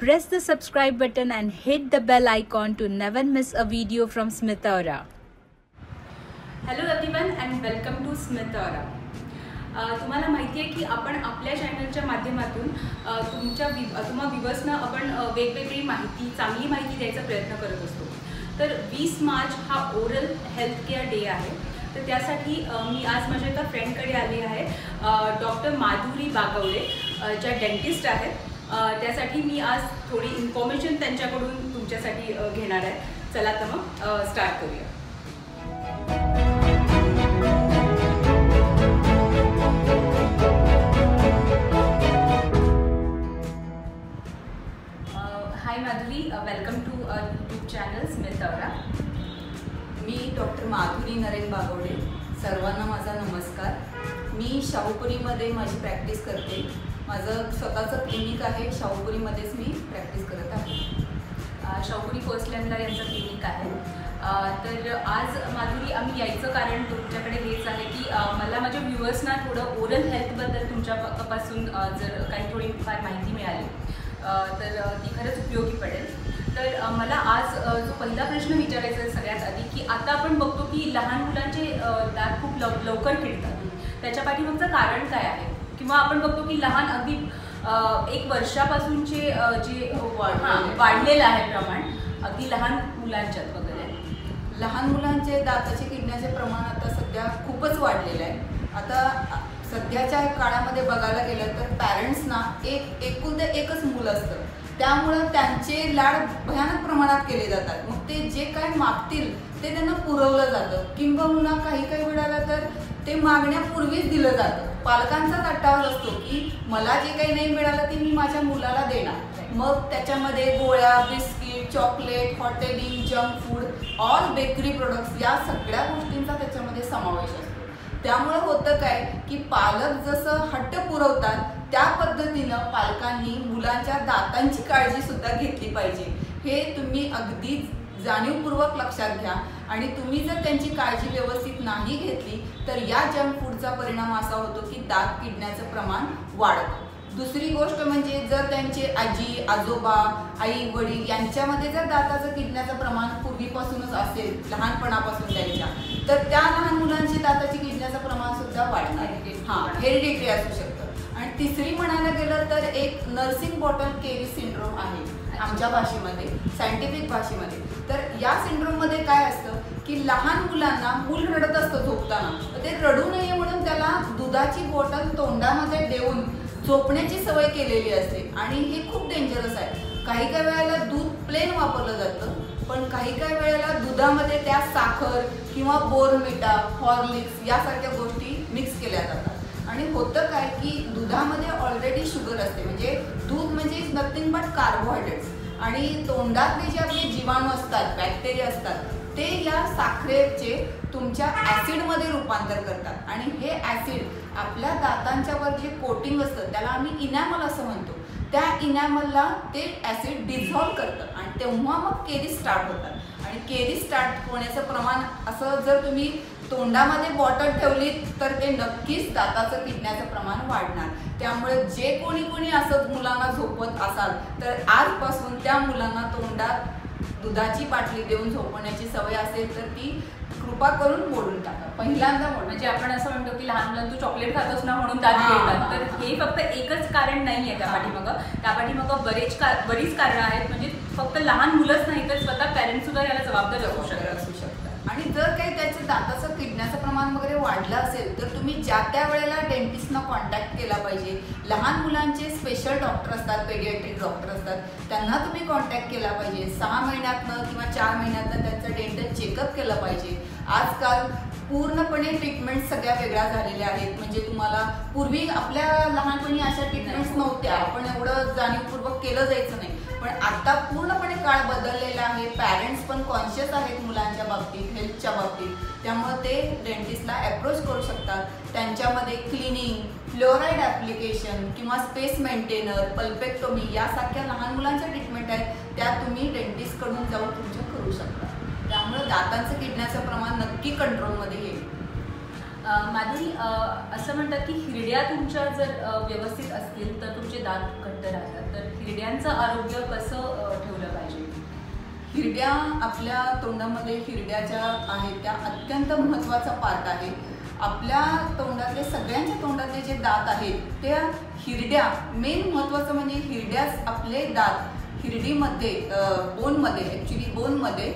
Press the subscribe button and hit the bell icon to never miss a video from Smita Aura. Hello everyone and welcome to Smita Aura. तुम्हाला माहिती आहे की आपण आपल्या चॅनलच्या माध्यमातून तुम्हा व्ह्यूअर्सना आपण वेगवेगळी माहिती चांगली माहिती द्यायचा प्रयत्न करत असतो. तर 20 मार्च हा ओरल हेल्थ केअर डे आहे. तर त्यासाठी मी आज माझ्या एका फ्रेंडकडे आली आहे, डॉक्टर माधुरी बागवडे, ज्या डेंटिस्ट आहेत. त्यासाठी मी आज थोडी इन्फॉर्मेशन त्यांच्याकडून तुमच्यासाठी घेणार आहे. चला तर मग स्टार्ट करूया. Hi Madhuri, welcome to YouTube channel Smita अवरा. मी डॉक्टर माधुरी नरेन बागवडे. सर्वांना माझा नमस्कार. मी शाहूपुरीमध्ये माझी प्रॅक्टिस करते. माझं स्वतःचं क्लिनिक आहे. शाहूपुरीमध्येच मी प्रॅक्टिस करत आहे. शाहूपुरी फर्स्ट लँडला यांचं क्लिनिक आहे. तर आज माधुरी आम्ही यायचं कारण तुमच्याकडे हेच आहे की मला माझ्या व्ह्युअर्सना थोडं ओरल हेल्थबद्दल तुमच्यापासून जर काही थोडीफार माहिती मिळाली तर ती खरंच उपयोगी पडेल. तर मला आज जो पहिला प्रश्न विचारायचा आहे सगळ्यात आधी की आता आपण बघतो की लहान मुलांचे दात खूप लवकर किडतात. त्याच्या पाठीमागचं कारण काय आहे? किंवा आपण बघतो की लहान अगदी 1 वर्षापासूनचे जे वाढलेलं आहे प्रमाण अगदी लहान मुलांच्यात वगैरे. लहान मुलांचे दाताचे किडण्याचे प्रमाण आता सध्या खूपच वाढलेलं आहे. आता सध्याच्या काळामध्ये बघायला गेलं तर पॅरेंट्सना एकुलते एकच मुलं असतं. त्यामुळं त्यांचे लाड भयानक प्रमाणात केले जातात. मग ते जे काय मागतील ते त्यांना पुरवलं जातं. किंबहुना काही वेळाला तर ते मागण्यापूर्वीच दिलं जातं. पालकांचाच अट्टाहास असतो की मला जे काही नाही मिळालं ते मी माझ्या मुलाला देणार. मग त्याच्यामध्ये गोळ्या, biscuit, chocolate, hotelling, junk food, all bakery products या सगळ्या गोष्टींचा त्याच्यामध्ये समावेश असतो. त्यामुळे होतं काय की पालक जसं हट्ट पुरवतात त्या पद्धतीनं पालकांनी मुलांच्या दातांची काळजी सुद्धा घेतली पाहिजे. हे तुम्ही अगदी जाणीवपूर्वक लक्षात घ्या. आणि तुम्ही जर त्यांची काळजी व्यवस्थित नाही घेतली तर या जंक फूडचा परिणाम असा होतो की दात किडण्याचं प्रमाण वाढतं. दुसरी गोष्ट म्हणजे जर त्यांचे आजी, आजोबा, आई, वडील यांच्यामध्ये जर दाताचं किडण्याचं प्रमाण पूर्वीपासूनच असेल, लहानपणापासून त्यांच्या, तर त्या लहान मुलांची दाताची किडण्याचं प्रमाण सुद्धा वाढणार. हेरिडिटरी असू शकतं. आणि तिसरी म्हणायला गेलं तर एक नर्सिंग बॉटल केरी सिंड्रोम आहे आमच्या भाषेमध्ये, सायंटिफिक भाषेमध्ये. तर या सिंड्रोममध्ये काय असतं की लहान मुलांना मूल रडत असतं झोपताना, तर ते रडू नये म्हणून त्याला दुधाची बॉटल तोंडामध्ये देऊन झोपण्याची सवय केलेली असते. आणि हे खूप डेंजरस आहे. काही वेळेला दूध प्लेन वापरलं जातं, पण काही वेळेला दुधामध्ये त्या साखर किंवा बोर्नव्हिटा, हॉर्लिक्स यासारख्या गोष्टी मिक्स केल्या जातात. आणि होतं काय की दुधामध्ये ऑलरेडी शुगर असते. म्हणजे दूध म्हणजे इज नथिंग बट कार्बोहायड्रेट्स. आणि तोंडातले जे आपले जीवाणू असतात, बॅक्टेरिया असतात, ते या साखरेचे तुमच्या ॲसिडमध्ये रूपांतर करतात. आणि हे ॲसिड आपल्या दातांच्यावर जे कोटिंग असतं त्याला आम्ही इनॅमल असं म्हणतो. त्या इनॅमलला ते ॲसिड डिझॉल्व करतं आणि तेव्हा मग केरी स्टार्ट होतात. आणि केरी स्टार्ट होण्याचं प्रमाण असं जर तुम्ही तोंडामध्ये बॉटल ठेवली तर ते नक्कीच दाताचं किडण्याचं प्रमाण वाढणार. त्यामुळे जे कोणी असंच मुलांना झोपवत असाल तर आजपासून त्या मुलांना तोंडात दुधाची बाटली देऊन झोपवण्याची सवय असेल तर ती कृपा करून मोडून टाका. पहिल्यांदा मोड. म्हणजे आपण असं म्हणतो की लहान मुलांना तू चॉकलेट खातोस ना म्हणून दात किडतात. तर हे फक्त एकच कारण नाही आहे. त्या पाठीमागं बरीच कारणं आहेत. म्हणजे फक्त लहान मुलंच नाही तर स्वतः पॅरेंट्स सुद्धा याला जबाबदार असू शकतात. आणि जर काही त्याचं दाताचं किडण्याचं प्रमाण वगैरे वाढलं असेल तर तुम्ही ज्या त्या वेळेला डेंटिस्टना कॉन्टॅक्ट केला पाहिजे. लहान मुलांचे स्पेशल डॉक्टर असतात, पेडियाट्रिक डॉक्टर असतात, त्यांना तुम्ही कॉन्टॅक्ट केला पाहिजे. 6 महिन्यातनं किंवा 4 महिन्यातनं त्यांचं डेंटल चेकअप केलं पाहिजे. आजकाल पूर्णपणे ट्रीटमेंट सगळ्या वेगळ्या झालेल्या आहेत. म्हणजे तुम्हाला पूर्वी आपल्या लहानपणी अशा ट्रीटमेंट्स नव्हत्या, आपण एवढं जाणीवपूर्वक केलं जायचं नाही. पण आता पूर्णपणे काळ बदललेला आहे. पॅरेंट्स पण कॉन्शियस आहेत मुलांच्या बाबतीत, हेल्थच्या बाबतीत. त्यामुळे ते डेंटिस्टला अप्रोच करू शकतात. त्यांच्यामध्ये क्लिनिंग, फ्लोराईड ॲप्लिकेशन किंवा स्पेस मेंटेनर, पल्पेक्टोमी यासारख्या लहान मुलांच्या ट्रीटमेंट आहेत त्या तुम्ही डेंटिस्टकडून जाऊन तुमच्या करू शकता. त्यामुळे दातांचं किडण्याचं प्रमाण नक्की कंट्रोलमध्ये येईल. माधुरी, असं म्हणतात की हिरड्या तुमच्या जर व्यवस्थित असतील तर तुमचे दात घट्ट राहतात. तर हिरड्या हिरड्यांचं आरोग्य कसं ठेवलं पाहिजे? हिरड्या आपल्या तोंडामध्ये हिरड्याच्या आहेत त्या अत्यंत महत्त्वाचा पार्ट आहे. आपल्या तोंडातले सगळ्यांच्या तोंडातले जे दात आहेत त्या हिरड्या मेन महत्त्वाचं म्हणजे हिरड्याच आपले दात हिरडीमध्ये बोनमध्ये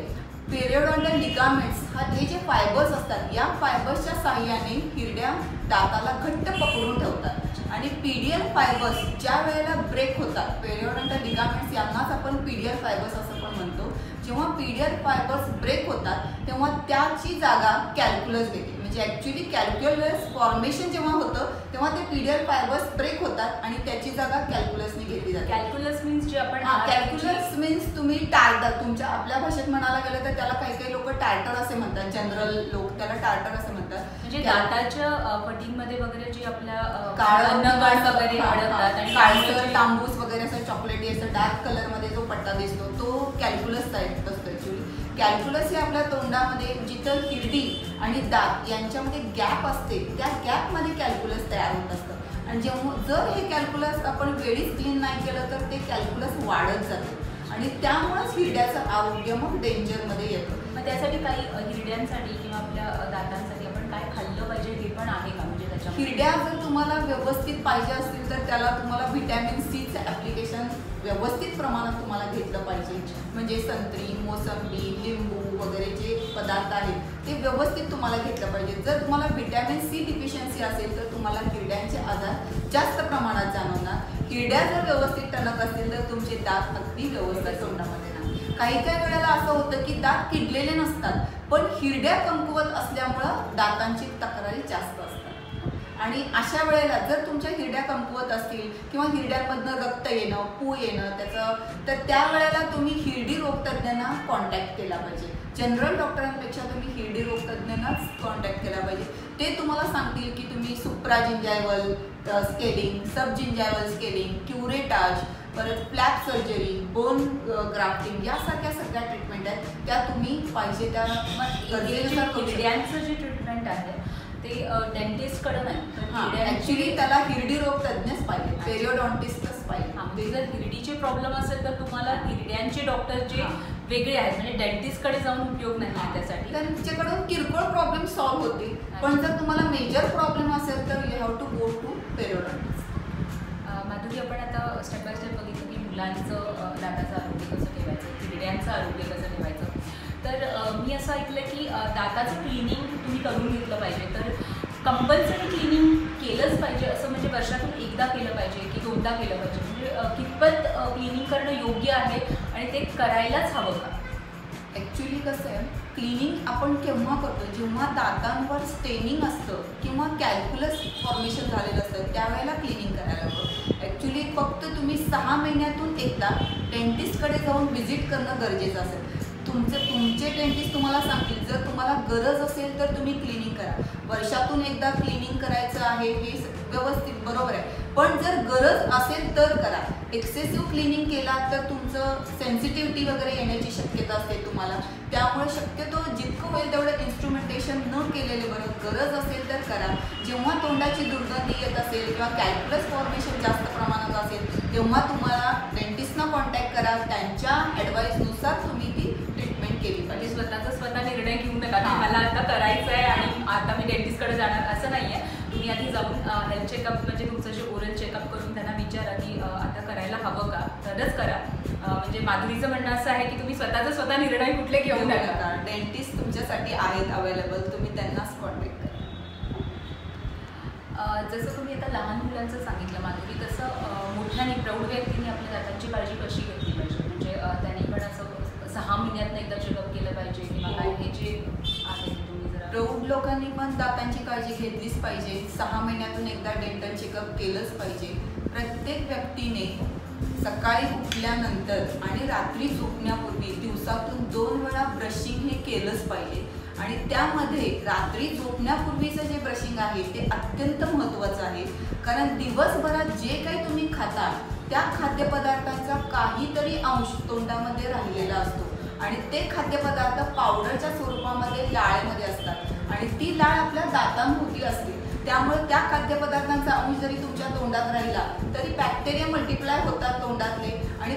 पेरिओडॉन्टल लिगामेंट्स हे जे फायबर्स असतात या फायबर्सच्या साहाय्याने हिरड्या दाताला घट्ट पकडून ठेवतात आणि पीडियल फायबर्स ज्या वेळेला ब्रेक होतात पेरिओडॉन्टल लिगामेंट्स यांनाच आपण पीडियल फायबर्स असं पण म्हणतो. जेव्हा पीडियल फायबर्स ब्रेक होतात तेव्हा त्याची जागा कॅल्क्युलस घेते. म्हणजे ॲक्च्युली कॅल्क्युलस फॉर्मेशन जेव्हा होतं तेव्हा ते पीडियल फायबर्स ब्रेक होतात आणि त्याची जागा कॅल्क्युलसने घेतली जाते. कॅल्क्युलस मीन्स जे आपण कॅल्क्युलस मीन्स तुम्ही टार्टर तुमच्या आपल्या भाषेत म्हणायला गेलं तर त्याला काही लोक टार्टर असे म्हणतात. जनरल लोक त्याला टार्टर असे म्हणतात. म्हणजे दाताच्या कटिंगमध्ये वगैरे जे आपल्या काळं वगैरे अडकतात आणि काळसर तांबूस वगैरे असं चॉकलेटी असं डार्क कलरमध्ये जो पट्टा दिसतो तो कॅल्क्युलस टाईप असतो. ॲक्च्युली कॅल्क्युलस हे आपल्या तोंडामध्ये जिथं हिरडी आणि दात यांच्यामध्ये गॅप असते त्या गॅपमध्ये कॅल्क्युलस तयार होत असतं आणि जेव्हा जर हे कॅल्क्युलस आपण वेळीच क्लीन नाही केलं तर ते कॅल्क्युलस वाढत जातं आणि त्यामुळेच हिरड्याचं आरोग्य मग डेंजरमध्ये येतं. मग त्यासाठी काही हिरड्यांसाठी किंवा आपल्या दातांसाठी आपण काय खाल्लं पाहिजे हे पण आहे का? म्हणजे त्याच्या हिरड्या जर तुम्हाला व्यवस्थित पाहिजे असतील तर त्याला तुम्हाला व्हिटॅमिन सीचं ॲप्लिकेशन व्यवस्थित प्रमाणात तुम्हाला घेतलं पाहिजे. म्हणजे संत्री, मोसंबी, लिंबू वगैरे जे पदार्थ आहेत ते व्यवस्थित तुम्हाला घेतलं पाहिजे. जर तुम्हाला व्हिटॅमिन सी डिफिशियन्सी असेल तर तुम्हाला हिरड्यांचे आजार जास्त प्रमाणात जाणवणार. हिरड्या जर व्यवस्थित टणक असतील तर तुमचे दात अगदी व्यवस्थित तोंडामध्ये नाही. काही वेळेला असं होतं की दात किडलेले नसतात पण हिरड्या कमकुवत असल्यामुळं दातांची तक्रारी जास्त असतात आणि अशा वेळेला जर तुमच्या हिरड्या कमकुवत असतील किंवा हिरड्यांमधनं रक्त येणं, पू येणं तर त्यावेळेला तुम्ही हिरडी रोगतज्ञांना कॉन्टॅक्ट केला पाहिजे. जनरल डॉक्टरांपेक्षा तुम्ही हिरडी रोगतज्ञांनाच कॉन्टॅक्ट केला पाहिजे. ते तुम्हाला सांगतील की तुम्ही सुप्राजिंजायवल स्केलिंग, सबजिंजायवल स्केलिंग, क्युरेटाज, परत फ्लॅप सर्जरी, बोन ग्राफ्टिंग यासारख्या सगळ्या ट्रीटमेंट आहेत त्या तुम्ही पाहिजे त्या हिरड्यांचं जे ट्रीटमेंट आहे ते डेंटिस्टकडे नाही. ॲक्च्युली त्याला हिरडी रोग तज्ञच पाहिजे, पेरिओडॉन्टिस्टच पाहिजे. म्हणजे जर हिरडीचे प्रॉब्लेम असेल तर तुम्हाला हिरड्यांचे डॉक्टर जे वेगळे आहेत म्हणजे डेंटिस्टकडे जाऊन उपयोग नाही त्यासाठी. त्यांच्याकडून किरकोळ प्रॉब्लेम सॉल्व्ह होतील पण जर तुम्हाला मेजर प्रॉब्लेम असेल तर you have to go to periodontist. Madhuri, आपण आता स्टेप बाय स्टेप बघितलं की मुलांचं दाताचं आरोग्य कसं ठेवायचं, हिरड्यांचं आरोग्य कसं ठेवायचं. तर मी असं ऐकलं की दाताचं क्लिनिंग तुम्ही करून घेतलं पाहिजे. तर कंपल्सरी क्लिनिंग केलंच पाहिजे असं म्हणजे वर्षातून एकदा केलं पाहिजे की दोनदा केलं पाहिजे म्हणजे कितपत क्लिनिंग करणं योग्य आहे आणि ते करायलाच हवं का? ॲक्च्युली कसं आहे क्लिनिंग आपण केव्हा करतो जेव्हा दातांवर स्टेनिंग असतं किंवा कॅल्क्युलस फॉर्मेशन झालेलं असतं त्यावेळेला क्लिनिंग करायला हवं. ॲक्च्युली फक्त तुम्ही 6 महिन्यातून एकदा डेंटिस्टकडे जाऊन व्हिजिट करणं गरजेचं असेल. तुमचे डेंटिस्ट तुम्हाला सांगतील जर तुम्हाला गरज असेल तर तुम्ही क्लिनिंग करा. वर्षातून एकदा क्लिनिंग करायचं आहे हे व्यवस्थित बरोबर आहे पण जर गरज असेल तर करा. एक्सेसिव्ह क्लिनिंग केला तर तुमचं सेन्सिटिव्हिटी वगैरे येण्याची शक्यता असते तुम्हाला. त्यामुळे शक्यतो जितकं होईल तेवढं इन्स्ट्रुमेंटेशन न केलेले बरं. गरज असेल तर करा. जेव्हा तोंडाची दुर्गंधी येत असेल किंवा कॅल्क्युलस फॉर्मेशन जास्त प्रमाणात असेल तेव्हा तुम्हाला डेंटिस्टना कॉन्टॅक्ट करा. त्यांच्या ॲडवाईसनुसार तुम्ही ती ट्रीटमेंट केली पाहिजे. स्वतः निर्णय घेऊ नका की मला आता करायचं आहे आणि आता मी डेंटिस्टकडे जाणार असं नाही आहे. तुम्ही आधी जाऊन हेल्थ चेकअप म्हणजे तुमचं जे ओरल चेकअप करून त्यांना विचारा की आता करायला हवं का तरच करा. म्हणजे माधुरीचं म्हणणं असं आहे की तुम्ही स्वतः निर्णय कुठले घेऊ नका. डेंटिस्ट तुमच्यासाठी आहेत अवेलेबल, तुम्ही त्यांनाच कॉन्टॅक्ट करा. जसं तुम्ही आता लहान मुलांचं सांगितलं माधुरी तसं मोठ्याने प्रौढ व्यक्तीने आपल्या दातांची काळजी कशी घेतली पाहिजे म्हणजे त्यांनी पण असं 6 महिन्यात एकदा चेकअप केलं पाहिजे किंवा काय हे जे आहे ते तुम्ही जरा. प्रौढ लोकांनी पण दातांची काळजी घेतलीच पाहिजे. 6 महिन्यातून एकदा डेंटल चेकअप केलंच पाहिजे. प्रत्येक व्यक्तीने सकाळी उठल्यानंतर आणि रात्री झोपण्यापूर्वी दिवसातून 2 वेळा ब्रशिंग हे केलंच पाहिजे आणि त्यामध्ये रात्री झोपण्यापूर्वीचं जे ब्रशिंग आहे ते अत्यंत महत्त्वाचं आहे कारण दिवसभरात जे काही तुम्ही खाता त्या खाद्यपदार्थांचा काहीतरी अंश तोंडामध्ये राहिलेला असतो आणि ते खाद्यपदार्थ पावडरच्या स्वरूपामध्ये लाळेमध्ये असतात आणि ती लाळ आपल्या दातांभोवती असते. त्यामुळे त्या खाद्यपदार्थांचा अंश जरी तुमच्या तोंडात राहिला तरी बॅक्टेरिया मल्टिप्लाय होतात तोंडातले आणि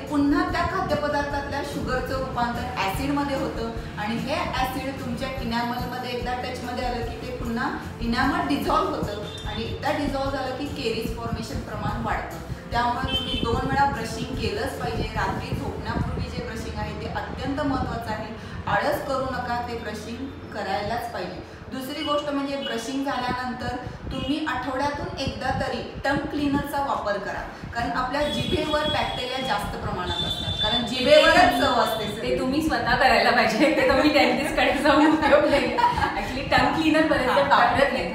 खाद्यपदार्थातल्या शुगरचं रूपांतर ॲसिडमध्ये होतं आणि हे ॲसिड तुमच्या इनॅमलमध्ये एकदा टचमध्ये आलं की ते पुन्हा इनॅमल डिझॉल्व्ह होतं आणि एकदा डिझॉल्व्ह झालं की केरीज फॉर्मेशन प्रमाण वाढतं. त्यामुळे तुम्ही 2 वेळा ब्रशिंग केलंच पाहिजे. रात्री झोपण्यापूर्वी जे ब्रशिंग आहे ते अत्यंत महत्त्वाचं आहे. आळस करू नका, ते ब्रशिंग करायलाच पाहिजे. दुसरी गोष्ट म्हणजे ब्रशिंग झाल्यानंतर तुम्ही आठवड्यातून एकदा तरी टंग क्लीनरचा वापर करा, कारण आपल्या जिभेवर बॅक्टेरिया जास्त प्रमाणात असतात, कारण जिभेवरच चव असते. ते तुम्ही स्वतः करायला पाहिजे, ते तुम्ही डेंटिस्टकडे जाऊन उपयोग नाही. ऍक्च्युली टंग क्लीनर बरेच वापरत नाही.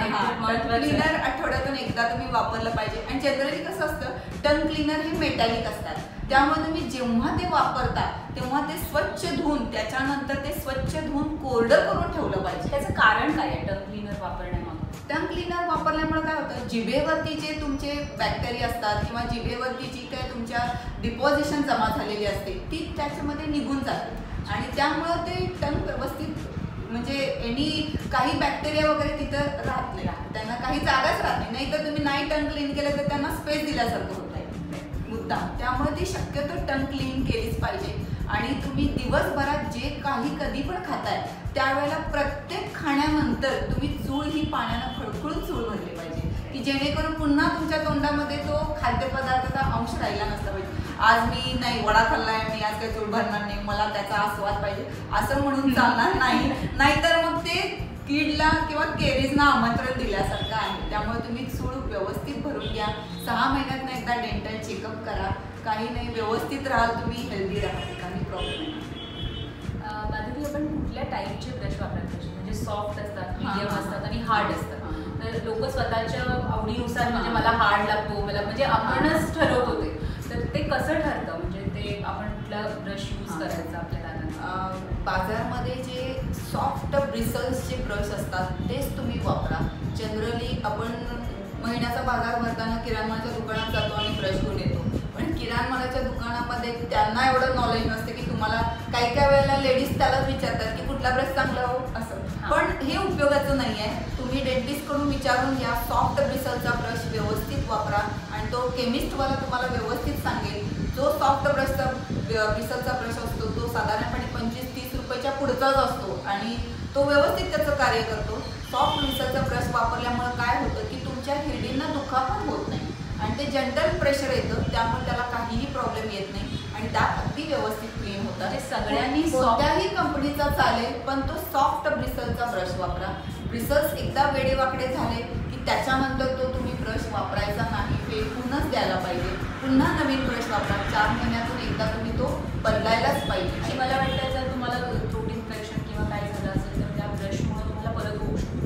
क्लीनर आठवड्यातून एकदा तुम्ही वापरलं पाहिजे. आणि जनरली कसं असतं, टंग क्लीनर हे मेटॅलिक असतात, त्यामुळे तुम्ही जेव्हा ते वापरता तेव्हा ते स्वच्छ धुवून त्याच्यानंतर ते स्वच्छ धुवून कोरडं करून ठेवलं पाहिजे. त्याचं कारण काय आहे टंग क्लीनर वापरण्यामागं? टंग क्लीनर वापरल्यामुळे काय होतं, जिभेवरती जे तुमचे बॅक्टेरिया असतात किंवा जिभेवरती जी काय तुमच्या डिपॉझिशन जमा झालेली असते ती त्याच्यामध्ये निघून जाते आणि त्यामुळं ते टंग व्यवस्थित म्हणजे काही बॅक्टेरिया वगैरे तिथं राहत नाही, त्यांना काही जागाच राहत नाही. नाहीतर तुम्ही नाही टंग क्लीन केलं तर त्यांना स्पेस दिल्यासारखं होत आहे मुद्दा. त्यामुळे ती शक्यतो टंग क्लीन केलीच पाहिजे. आणि तुम्ही दिवसभरात जे काही कधी पण खाताय त्यावेळेला प्रत्येक खाण्यानंतर तुम्ही चूळ ही पाण्यानं खळखळून चूळ भरली पाहिजे, की जेणेकरून पुन्हा तुमच्या तोंडामध्ये तो खाद्यपदार्थाचा अंश राहिला नसला पाहिजे. आज मी नाही वडा खाल्लाय, मी आज काही चूळ भरणार नाही, मला त्याचा आस्वाद पाहिजे असं म्हणून चालणार नाही. नाहीतर मग ते कीडला किंवा केरीजना आमंत्रण दिल्यासारखं आहे. त्यामुळे तुम्ही चूळ व्यवस्थित भरून घ्या. 6 महिन्यातून एकदा डेंटल चेकअप करा. काही नाही, व्यवस्थित राहाल तुम्ही, हेल्दी राहाल, काही प्रॉब्लेम नाही. माधुरी, आपण कुठल्या टाईपचे ब्रश वापरायला पाहिजे? म्हणजे सॉफ्ट असतात, मीडियम असतात आणि हार्ड असतात. तर लोक स्वतःच्या आवडीनुसार म्हणजे मला हार्ड लागतो, मला म्हणजे आपणच ठरवत होते, तर ते कसं ठरतं? म्हणजे ते आपण कुठला ब्रश यूज करायचा आपल्या दातांना? बाजारमध्ये जे सॉफ्ट ब्रिसल्सचे ब्रश असतात तेच तुम्ही वापरा. जनरली आपण महिन्याचा बाजार भरताना किराणमालाच्या दुकानात जातो आणि ब्रश घेऊन येतो, पण किराणमालाच्या दुकानामध्ये त्यांना एवढं नॉलेज नसते की तुम्हाला काही वेळेला लेडीज त्यालाच विचारतात की कुठला ब्रश चांगला हो असं. पण हे उपयोगाचं नाही आहे. तुम्ही डेंटिस्टकडून विचारून घ्या. सॉफ्ट ब्रिसलचा ब्रश व्यवस्थित वापरा आणि तो केमिस्टवाला तुम्हाला व्यवस्थित सांगेल. जो सॉफ्ट ब्रिसलचा ब्रश असतो तो साधारणपणे 25-30 रुपयाच्या पुढचाच असतो आणि तो व्यवस्थित त्याचं कार्य करतो. सॉफ्ट ब्रिसलचा ब्रश वापरल्यामुळे काय होतं की तुमच्या हिरडींना दुखापत होत नाही आणि ते जनरल प्रेशर येतं, त्यामुळे त्याला काहीही प्रॉब्लेम येत नाही आणि दात अगदी व्यवस्थित क्लीन होतात. सगळ्यांनी कोणत्याही कंपनीचा चालेल, पण तो सॉफ्ट ब्रिसलचा ब्रश वापरा. ब्रिसल्स एकदा वेडेवाकडे झाले की त्याच्यानंतर तो तुम्ही ब्रश वापरायचा नाही, फेकूनच द्यायला पाहिजे. पुन्हा नवीन ब्रश वापरा. 4 महिन्यातून एकदा तुम्ही तो बदलायलाच पाहिजे. आणि मला वाटतं जर तुम्हाला थ्रोट इन्फेक्शन किंवा काय झालं असेल तर त्या ब्रशमुळे तुम्हाला परत होऊ शकतो.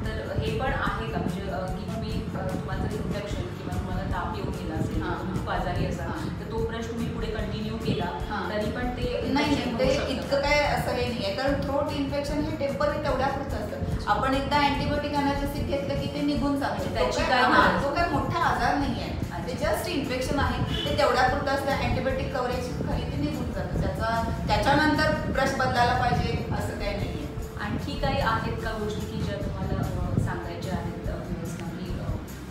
तर हे पण आहे का म्हणजे की तुम्ही तुम्हाला जर इन्फेक्शन किंवा तुम्हाला ताप येऊन गेला असेल, तुम्ही खूप आजारी असाल तर तो ब्रश तुम्ही पुढे कंटिन्यू केला तरी पण ते नाही, ते इतकं काय असं हे नाही आहे, कारण थ्रोट इन्फेक्शन हे टेम्पररी तेवढ्यापुरतं असतं. आपण एकदा अँटीबायोटिक अनालिसिस घेतलं की ते निघून जातं. तो काय मोठा आजार नाही आहे, ते जस्ट इन्फेक्शन आहे, ते तेवढ्यापुरतं असतं. अँटीबायोटिक कव्हरेज खाली ते निघून जातं. त्याच्यानंतर ब्रश बदलायला पाहिजे असं काही नाही आहे. आणखी काही आहेत का गोष्टी की ज्या तुम्हाला सांगायच्या आहेत की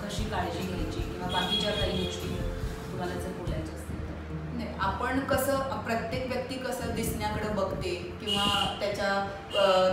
कशी काळजी घ्यायची किंवा बाकीच्या काही गोष्टी तुम्हाला जर बोलायच्या असतील तर? नाही, आपण कसं प्रत्येक व्यक्ती कसं दिसण्याकडे बघते किंवा त्याच्या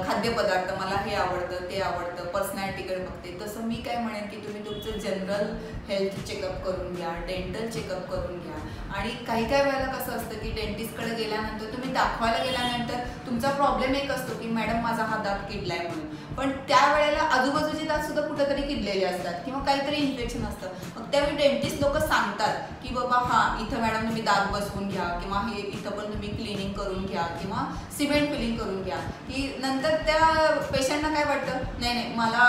खाद्यपदार्थ मला हे आवडतं ते आवडतं पर्सनॅलिटीकडे बघते, तसं मी काय म्हणेन की तुम्ही तुमचं जनरल हेल्थ चेकअप करून घ्या, डेंटल चेकअप करून घ्या. आणि काही वेळेला कसं असतं की डेंटिस्टकडे गेल्यानंतर तुम्ही दाखवायला गेल्यानंतर तुमचा प्रॉब्लेम एक असतो की मॅडम माझा हा दात किडलाय म्हणून, पण त्यावेळेला आजूबाजूचे दात सुद्धा कुठेतरी किडलेले असतात किंवा काहीतरी इन्फेक्शन असतं. मग त्यावेळी डेंटिस्ट लोक सांगतात की बाबा इथं मॅडम तुम्ही दात बसवून घ्या किंवा हे इथं पण तुम्ही क्लिनिंग करून घ्या किंवा सिमेंट फिलिंग करून घ्या, की नंतर त्या पेशंटना काय वाटतं, नाही मला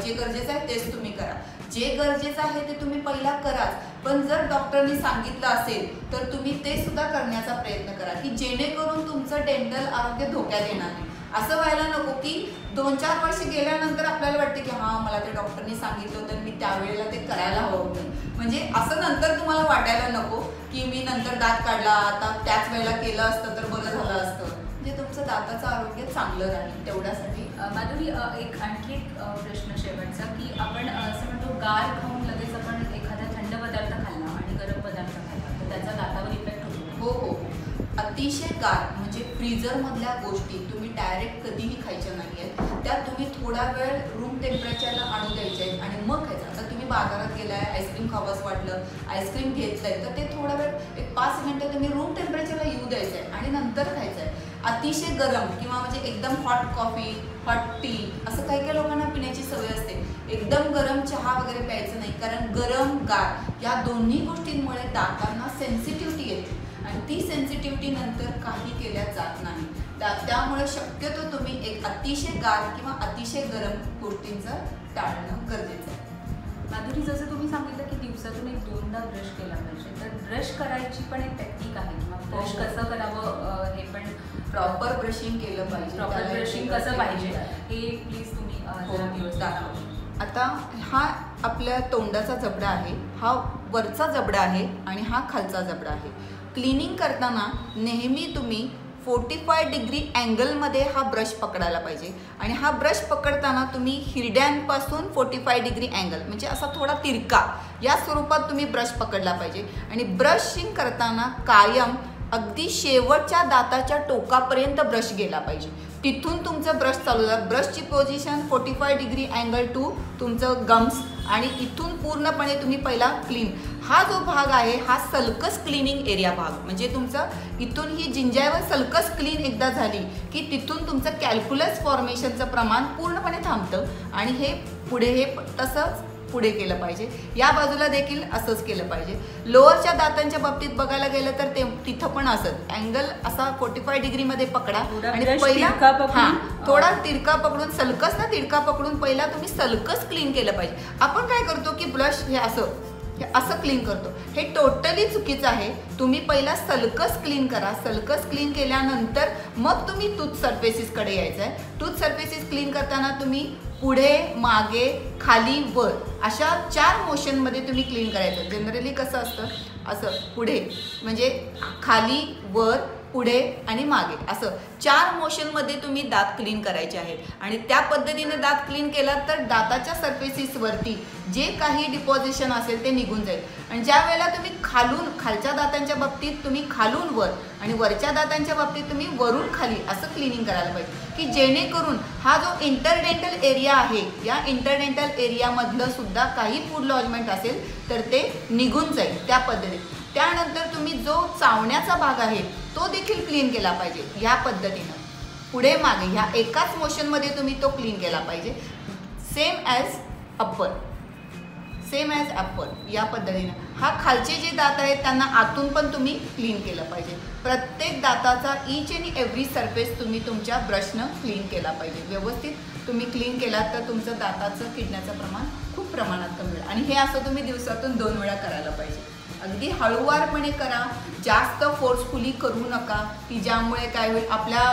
जे गरजेचं आहे तेच तुम्ही करा. जे गरजेचं आहे ते तुम्ही पहिला कराच, पण जर डॉक्टरनी सांगितलं असेल तर तुम्ही ते सुद्धा करण्याचा प्रयत्न करा की जेणेकरून तुमचं डेंटल आरोग्य धोक्यात येणार नाही. असं व्हायला नको की 2-4 वर्ष गेल्यानंतर आपल्याला वाटते की मला ते डॉक्टरनी सांगितलं होतं मी त्यावेळेला ते करायला हवं होतं. म्हणजे असं नंतर तुम्हाला वाटायला नको की मी नंतर दात काढला, आता त्याच वेळेला केलं असतं तर बरं झालं असतं. म्हणजे तुमचं दाताचं आरोग्य चांगलं राहील तेवढ्यासाठी. माधुरी, आणखी एक प्रश्न शेवटचा की आपण असं म्हणतो गार खाऊन लगेच आपण एखादा थंड पदार्थ खाल्ला आणि गरम पदार्थ खाल्ला तर त्याचा दातावर इफेक्ट होतो? हो. अतिशय गार म्हणजे फ्रीजरमधल्या गोष्टी तुम्ही डायरेक्ट कधीही खायच्या नाही आहेत. त्या तुम्ही थोडा वेळ रूम टेम्परेचरला आणू द्यायच्या आहेत आणि मग खायचं. आता तुम्ही बाजारात गेलाय, आईस्क्रीम खावंसं वाटलं, आईस्क्रीम घेतलंय, तर ते थोडा वेळ एक 5 मिनिटं तुम्ही रूम टेम्परेचरला येऊ द्यायचं आहे आणि नंतर खायचं आहे. अतिशय गरम किंवा म्हणजे एकदम हॉट कॉफी, हॉट टी असं काही काही लोकांना पिण्याची सवय असते. एकदम गरम चहा वगैरे प्यायचं नाही, कारण गरम गार या दोन्ही गोष्टींमुळे दातांना सेन्सिटिव्हिटी येते आणि ती सेन्सिटिव्हिटी नंतर काही केल्या जात नाही. त्यामुळे शक्यतो तुम्ही एक अतिशय गार किंवा अतिशय गरम गोष्टींचं टाळणं गरजेचं आहे. माधुरी, जसं तुम्ही सांगितलं की दिवसातून 1-2दा ब्रश केला पाहिजे, तर ब्रश करायची पण एक टेक्निक आहे किंवा ब्रश कसं करावं हे पण प्रॉपर ब्रशिंग केलं पाहिजे. प्रॉपर ब्रशिंग कसं पाहिजे हे प्लीज तुम्ही दाखवा. आता हा आपल्या तोंडाचा जबडा आहे, हा वरचा जबडा आहे आणि हा खालचा जबडा आहे. क्लिनिंग करताना नेहमी तुम्ही 45 डिग्री अँगलमध्ये हा ब्रश पकडायला पाहिजे आणि हा ब्रश पकडताना तुम्ही हिरड्यांपासून 45 डिग्री अँगल म्हणजे असा थोडा तिरका या स्वरूपात तुम्ही ब्रश पकडला पाहिजे. आणि ब्रशिंग करताना कायम अगदी शेवटच्या दाताच्या टोकापर्यंत ब्रश गेला पाहिजे. तिथून तुमचं ब्रश चालू झालं. ब्रशची पोझिशन 45 डिग्री अँगल टू तुमचं गम्स आणि इथून पूर्णपणे तुम्ही पहिला क्लीन. हा जो भाग आहे हा सल्कस क्लिनिंग एरिया भाग म्हणजे तुमचं इथून ही जिंजावर सल्कस क्लीन एकदा झाली की तिथून तुमचं कॅल्क्युलस फॉर्मेशनचं प्रमाण पूर्णपणे थांबतं आणि हे पुढे हे तसंच पुढे केलं पाहिजे. या बाजूला देखील असंच केलं पाहिजे. लोअरच्या दातांच्या बाबतीत बघायला गेलं तर ते तिथं पण असंच अँगल असा 45 डिग्रीमध्ये पकडा आणि पहिला थोडा तिरका पकडून सल्कस ना तिरका पकडून पहिला तुम्ही सल्कस क्लीन केलं पाहिजे. आपण काय करतो की ब्रश हे असं क्लीन करतो, हे टोटली चुकीचं आहे. तुम्ही पहिला सल्कस क्लीन करा. सल्कस क्लीन केल्यानंतर मग तुम्ही टूथ सर्फेसेसकडे यायचं आहे. टूथ सर्फेसेस क्लीन करताना तुम्ही पुढे, मागे, खाली, वर अशा 4 मोशनमध्ये तुम्ही क्लीन करायचं. जनरली कसं असतं, असं पुढे म्हणजे खाली, वर, पुढे आणि मागे असं 4 मोशनमध्ये तुम्ही दात क्लीन करायचे आहेत. आणि त्या पद्धतीने दात क्लीन केला तर दाताच्या सरफेसेसवरती जे काही डिपॉझिशन असेल ते निघून जाईल. आणि ज्या वेळेला तुम्ही खालच्या दातांच्या बाबतीत तुम्ही खालून वर आणि वरच्या दातांच्या बाबतीत तुम्ही वरून खाली असं क्लिनिंग करायला पाहिजे की जेणेकरून हा जो इंटरडेंटल एरिया आहे या इंटरडेंटल एरियामधलं सुद्धा काही फूड लॉजमेंट असेल तर ते निघून जाईल त्या पद्धतीने. त्यानंतर तुम्ही जो चावण्याचा भाग आहे तो देखील क्लीन केला पाहिजे. या पद्धतीनं पुढे मागे ह्या एकाच मोशनमध्ये तुम्ही तो क्लीन केला पाहिजे. सेम ॲज अप्पर या पद्धतीनं. हा खालचे जे दात आहेत त्यांना आतून पण तुम्ही क्लीन केलं पाहिजे. प्रत्येक दाताचा ईच अँड एव्हरी सरफेस तुम्ही तुमच्या ब्रशनं क्लीन केला पाहिजे. व्यवस्थित तुम्ही क्लीन केलात तर तुमचं दाताचं किडण्याचं प्रमाण खूप प्रमाणात कमी होईल. आणि हे असं तुम्ही दिवसातून 2 वेळा करायला पाहिजे. अगदी हळूवारपणे करा, जास्त फोर्सफुली करू नका की ज्यामुळे काय होईल. आपल्या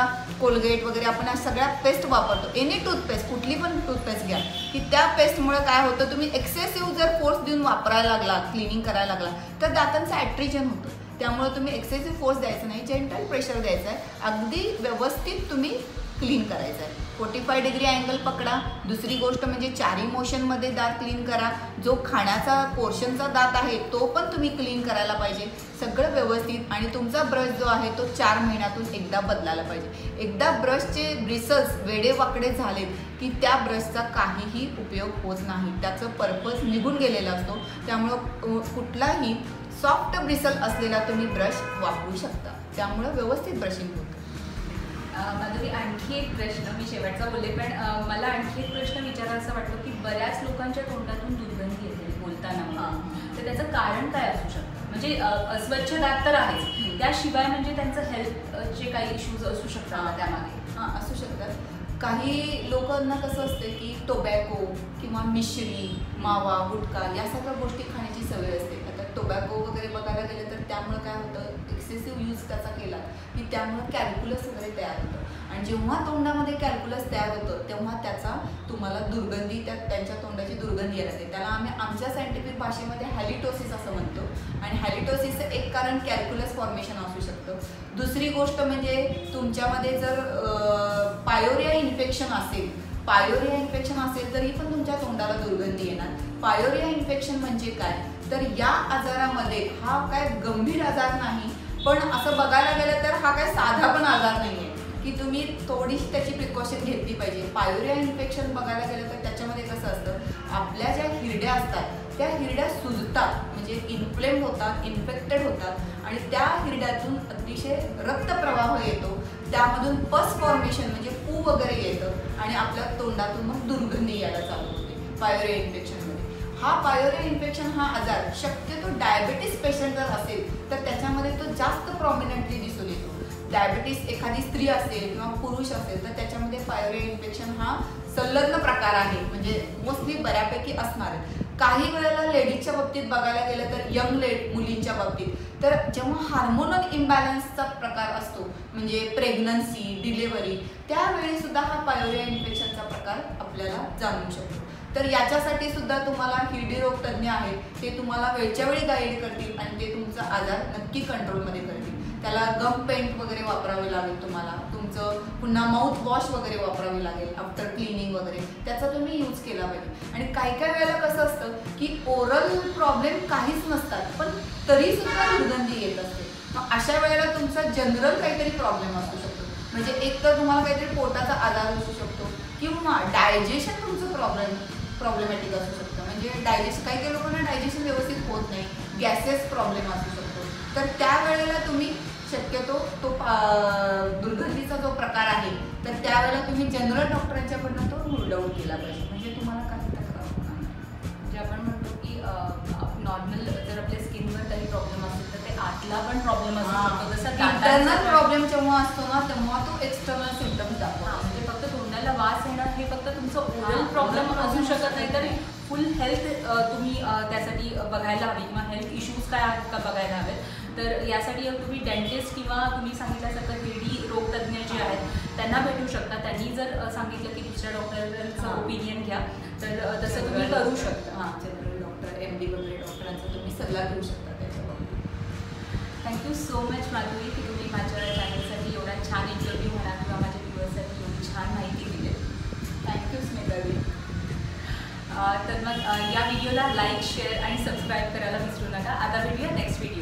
कोलगेट वगैरे आपण सगळ्या पेस्ट वापरतो, एनी टूथपेस्ट कुठली पण टूथपेस्ट घ्या की त्या पेस्टमुळे काय होतं, तुम्ही एक्सेसिव्ह जर फोर्स देऊन वापरायला लागला, क्लिनिंग करायला लागला तर दातांचं ॲट्रिजन होतं. त्यामुळे तुम्ही एक्सेसिव्ह फोर्स द्यायचं नाही, जेंटल प्रेशर द्यायचं आहे. अगदी व्यवस्थित तुम्ही क्लीन करायचं आहे. 45 डिग्री अँगल पकडा. दुसरी गोष्ट म्हणजे 4 मोशनमध्ये दात क्लीन करा. जो खाण्याचा पोर्शनचा दात आहे तो पण तुम्ही क्लीन करायला पाहिजे. सगळं व्यवस्थित. आणि तुमचा ब्रश जो आहे तो 4 महिन्यातून एकदा बदलायला पाहिजे. एकदा ब्रशचे ब्रिसल्स वेडेवाकडे झालेत की त्या ब्रशचा काहीही उपयोग होत नाही, त्याचं पर्पज निघून गेलेला असतो. त्यामुळं कुठलाही सॉफ्ट ब्रिसल असलेला तुम्ही ब्रश वापरू शकता. त्यामुळं व्यवस्थित ब्रशिंग होतं. माधुरी, आणखी एक प्रश्न मी शेवटचा बोलले, पण मला आणखी एक प्रश्न विचारायचा वाटतो की बऱ्याच लोकांच्या तोंडातून दुर्गंधी येते बोलताना, तर त्याचं कारण काय असू शकतं? म्हणजे अस्वच्छ दात तर आहेच, त्याशिवाय म्हणजे त्यांचं हेल्थचे काही इश्यूज असू शकतात त्यामागे? असू शकतात. काही लोकांना कसं असतं की टोबॅको किंवा मिश्री, मावा, गुटखा या सगळ्या गोष्टी खाण्याची सवय असते. आता टोबॅको वगैरे बघायला गेलं तर त्यामुळे काय होतं, एक्सेसिव्ह यूज त्याचा केला की त्यामुळे कॅल्क्युलस वगैरे तयार होतं. आणि जेव्हा तोंडामध्ये कॅल्क्युलस तयार होतं तेव्हा त्याचा तुम्हाला दुर्गंधी, त्यांच्या तोंडाची दुर्गंधी येते. त्याला आम्ही आमच्या सायंटिफिक भाषेमध्ये हॅलिटोसिस असं म्हणतो. आणि हॅलिटोसिसचं एक कारण कॅल्क्युलस फॉर्मेशन असू शकतं. दुसरी गोष्ट म्हणजे तुमच्यामध्ये जर पायोरिया इन्फेक्शन असेल तरी पण तुमच्या तोंडाला दुर्गंधी येणार. पायोरिया इन्फेक्शन म्हणजे काय, तर या आजारामध्ये हा काय गंभीर आजार नाही, पण असं बघायला गेलं तर हा काय साधा पण आजार नाही आहे की तुम्ही थोडीशी त्याची प्रिकॉशन घेतली पाहिजे. पायोरिया इन्फेक्शन बघायला गेलं तर त्याच्यामध्ये कसं असतं, आपल्या ज्या हिरड्या असतात त्या हिरड्या सुजतात, म्हणजे इन्फ्लेम होतात, इन्फेक्टेड होतात आणि त्या हिरड्यातून अतिशय रक्तप्रवाह येतो, त्यामधून पस फॉर्मेशन म्हणजे पू वगैरे येतं आणि आपल्या तोंडातून मग दुर्गंधी यायला चालू होते पायोरिया इन्फेक्शनमध्ये. हा पायोरिया इन्फेक्शन हा आजार शक्यतो डायबिटीस पेशंट जर असेल तर त्याच्यामध्ये तो जास्त प्रॉमिनंटली दिसून येतो. डायबिटीस एखादी स्त्री असेल किंवा पुरुष असेल तर त्याच्यामध्ये पायोरिया इन्फेक्शन हा संलग्न प्रकार आहे, म्हणजे मोस्टली बऱ्यापैकी असणार आहे. काही वेळेला लेडीजच्या बाबतीत बघायला गेलं तर यंग मुलींच्या बाबतीत तर जेव्हा हार्मोनल इम्बॅलन्सचा प्रकार असतो, म्हणजे प्रेग्नन्सी, डिलेव्हरी, त्यावेळी सुद्धा हा पायोरिया इन्फेक्शनचा प्रकार आपल्याला जाणू शकतो. तर याच्यासाठी सुद्धा तुम्हाला हिरडीरोग तज्ज्ञ आहेत, ते तुम्हाला वेळच्या वेळी गाईड करतील आणि ते तुमचा आजार नक्की कंट्रोलमध्ये करतील. त्याला गम पेंट वगैरे वापरावे लागेल, तुम्हाला तुमचं पुन्हा माउथ वॉश वगैरे वापरावी लागेल आफ्टर क्लिनिंग वगैरे, त्याचा तुम्ही यूज केला पाहिजे. आणि काही काही वेळेला कसं असतं की ओरल प्रॉब्लेम काहीच नसतात पण तरी सुद्धा दुर्गंधी येत असते. मग अशा वेळेला तुमचा जनरल काहीतरी प्रॉब्लेम असू शकतो, म्हणजे एक तर तुम्हाला काहीतरी पोटाचा आजार असू शकतो किंवा डायजेशन तुमचं प्रॉब्लेमॅटिक असू शकतं, म्हणजे डायजेशन काही काही लोकांना डायजेशन व्यवस्थित होत नाही, गॅसेस प्रॉब्लेम असू शकतो. तर त्यावेळेला तुम्ही शक्यतो तो दुर्गंधीचा जो प्रकार आहे तर त्यावेळेला तुम्ही जनरल डॉक्टरांच्याकडनं तो रूल आउट केला पाहिजे, म्हणजे तुम्हाला काही तक्रार होणार नाही. म्हणजे आपण म्हणतो की नॉर्मल जर आपल्या स्किनवर काही प्रॉब्लेम असेल तर ते आतला पण प्रॉब्लेम असू शकतो, जसं इंटरनल प्रॉब्लेम जेव्हा असतो ना तेव्हा तो एक्सटर्नल सिम्पटम्स दाखवतो. म्हणजे फक्त तोंडाला वास येणं हे फक्त तुमचं ओरल प्रॉब्लेम असू शकत नाही, तर फुल हेल्थ तुम्ही त्यासाठी बघायला हवी किंवा हेल्थ इश्यूज काय आहेत का बघायला हवेत. तर यासाठी तुम्ही डेंटिस्ट किंवा तुम्ही सांगितल्यासारखं हिरडी रोग तज्ज्ञ जे आहेत त्यांना भेटू शकता. त्यांनी जर सांगितलं की दुसऱ्या डॉक्टरांचं ओपिनियन घ्या तर तसं तुम्ही करू शकता. जनरल डॉक्टर, MD वगैरे डॉक्टरांचा तुम्ही सल्ला घेऊ शकता त्याच्यावर. थँक्यू सो मच माधुरी की तुम्ही माझ्या चॅनलसाठी एवढा छान इंटरव्ह्यू म्हणा किंवा माझ्या व्ह्युअर्ससाठी एवढी छान माहिती दिली. थँक्यू स्मिताजी. तर मग या व्हिडिओला लाईक, शेअर आणि सबस्क्राईब करायला विसरू नका. आता भेटूया नेक्स्ट व्हिडिओ.